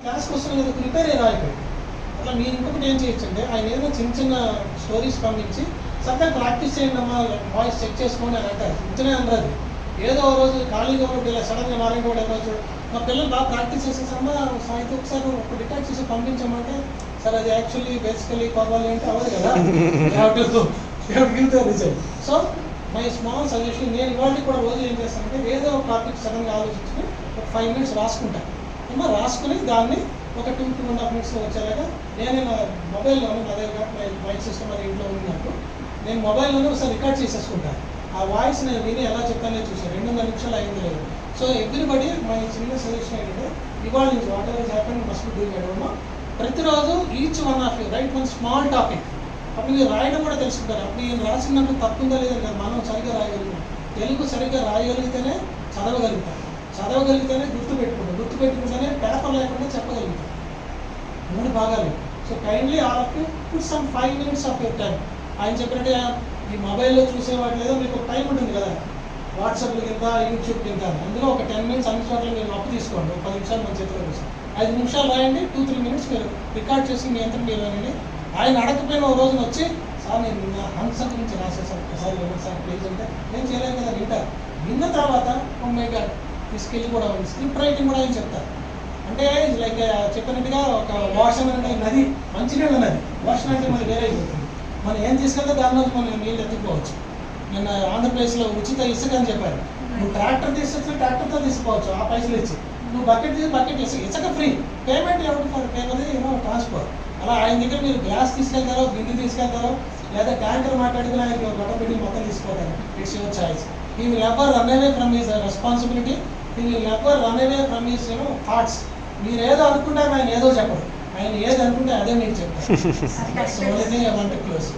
క్లాస్కి వస్తున్న కదా ప్రిపేర్ అయ్యి రాయిపోయి అట్లా మీరు ఇంకొకటి ఏం చేయొచ్చు అంటే ఆయన ఏదైనా చిన్న చిన్న స్టోరీస్ పంపించి సబ్జెక్ట్ ప్రాక్టీస్ చేయండి అమ్మా వాయిస్ చెక్ చేసుకోండి అని అంటారు. ఇంతనే అనరాదు. ఏదో రోజు ఖాళీగా ఉన్నప్పుడు ఇలా సడన్గా నారాయణ కూడా రోజు మా పిల్లలు బాగా ప్రాక్టీస్ చేసేసమ్మా సాయంత్రం ఒకసారి ఒక రికార్డ్ చేసి పంపించామంటే సార్ అది యాక్చువల్లీ బేసికలీ కావాలి అంటే అవ్వదు కదా. Result. So my small suggestion, నేను ఇవాళ కూడా రోజు ఏం చేస్తానంటే ఏదో ఒక టాపిక్ సడన్గా ఆలోచించుకుని ఒక 5 minutes రాసుకుంటాను. ఏమో రాసుకుని దాన్ని ఒక 2-2.5 minutes వచ్చేలాగా నేను నా మొబైల్లోనే నా దగ్గర మైక్ సిస్టమ్ అది ఇంట్లో ఉన్నప్పుడు నేను మొబైల్లోనే ఒకసారి రికార్డ్ చేసేసుకుంటాను. ఆ వాయిస్ నేను విని ఎలా చెప్తానే చూసాను. 2.5 నిమిషాలు అయింది లేదు. సో ఎవ్రీబడి మై చిన్న సజెషన్ ఏంటంటే ఇవాళ నుంచి whatever happen must do ఎడమో ప్రతిరోజు each one of you write one small topic. అప్పుడు మీరు రాయడం కూడా తెలుసుకుంటారు. అప్పుడు నేను రాసినట్టు తప్పుందా లేదంటే మనం సరిగ్గా రాయగలుగుతాం. తెలుగు సరిగ్గా రాయగలిగితేనే చదవగలుగుతాం. చదవగలిగితేనే గుర్తుపెట్టుకుంటేనే పేపర్ లేకుండా చెప్పగలుగుతాం. 3 భాగాలు. So kindly all of you put some 5 minutes of your time. ఆయన చెప్పినట్టే ఈ మొబైల్లో చూసేవాటి లేదా మీకు ఒక టైం ఉంటుంది కదా, వాట్సాప్ కింద యూట్యూబ్ కింద, అందులో ఒక 10 minutes అన్ని చోట్ల మీరు అప్పు తీసుకోండి. ఒక 10 నిమిషాలు మన చేతిలో చూస్తాం. 5 నిమిషాలు రాయండి, 2-3 minutes మీరు రికార్డ్ చేసి మీ అంతా మీరు రాయండి. ఆయన అడగకపోయిన ఒక రోజున వచ్చి సార్ నేను నిన్న హంస గురించి రాసేసాను ఒకసారి ఇవ్వండి సార్ ప్లీజ్ అంటే నేను చేయలేను కదా. విన్న తర్వాత తీసుకెళ్ళి కూడా స్క్రిప్ట్ రైటింగ్ కూడా ఆయన చెప్తారు. అంటే లైక్ చెప్పినట్టుగా ఒక వాషన్ అంటే నది, మంచినీళ్ళ నది. వాషన్ అంటే మనకి వేరే అయిపోతుంది. మనం ఏం తీసుకెళ్తే దానిలో మనం నీళ్ళు ఎత్తుకోవచ్చు. నిన్న ఆంధ్రప్రదేశ్లో ఉచిత ఇసుక అని చెప్పారు. నువ్వు ట్రాక్టర్ తీసుకొచ్చి ట్రాక్టర్తో తీసుకోవచ్చు ఆ పైసలు ఇచ్చి. నువ్వు బకెట్ తీసి బకెట్ ఇసుక ఫ్రీ. పేమెంట్ ఎవరు పేపర్ ట్రాన్స్పోర్ట్. అలా ఆయన దగ్గర మీరు గ్లాస్ తీసుకెళ్తారో, బిందు తీసుకెళ్తారో, లేదా ట్యాంకర్ మాట్లాడుకుని ఆయనకి గొడవ పెట్టి మొత్తం తీసుకోవాలి. It's your choice. He will never run away from his responsibility. He will never run away from his thoughts. మీరు ఏదో అనుకుంటారు, ఆయన ఏదో చెప్పరు. ఆయన ఏది అనుకుంటే అదే మీకు చెప్తారు. So I want to close.